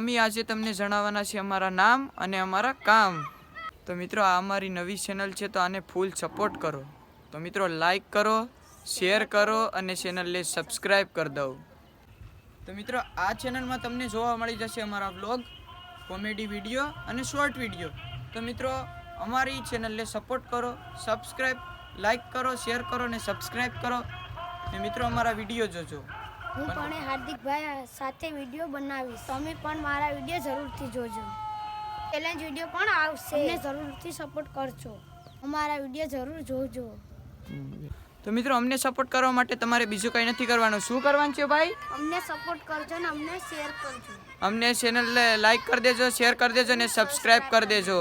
અમે આજે તમને જણાવવાના છે અમારા નામ અને અમારા કામ. તો મિત્રો આ અમારી નવી ચેનલ છે તો આને ફૂલ સપોર્ટ કરો. તો મિત્રો લાઈક કરો, શેર કરો અને ચેનલને સબસ્ક્રાઈબ કરી દો. તો મિત્રો આ ચેનલમાં તમને જોવા મળી જશે અમારા વ્લોગ, કોમેડી વિડીયો અને શોર્ટ વિડીયો. તો મિત્રો અમારી ચેનલને સપોર્ટ કરો, સબસ્ક્રાઈબ, લાઈક કરો, શેર કરો અને સબસ્ક્રાઈબ કરો. અને મિત્રો અમારા વિડીયો જોજો. હું પણ હાર્દિકભાઈ સાથે વિડીયો બનાવીશ. તમે પણ મારા વિડીયો જરૂરથી જોજો. ચેલેન્જ વિડીયો પણ આવશે. અમને જરૂરથી સપોર્ટ કરજો. અમારા વિડીયો જરૂર જોજો. તો મિત્રો અમને સપોર્ટ કરવા માટે તમારે બીજું કંઈ નથી કરવાનું. શું કરવાનું છે ભાઈ? અમને સપોર્ટ કરજો ને અમને શેર કરજો. અમને ચેનલ લાઈક કરી દેજો, શેર કરી દેજો અને સબસ્ક્રાઈબ કરી દેજો.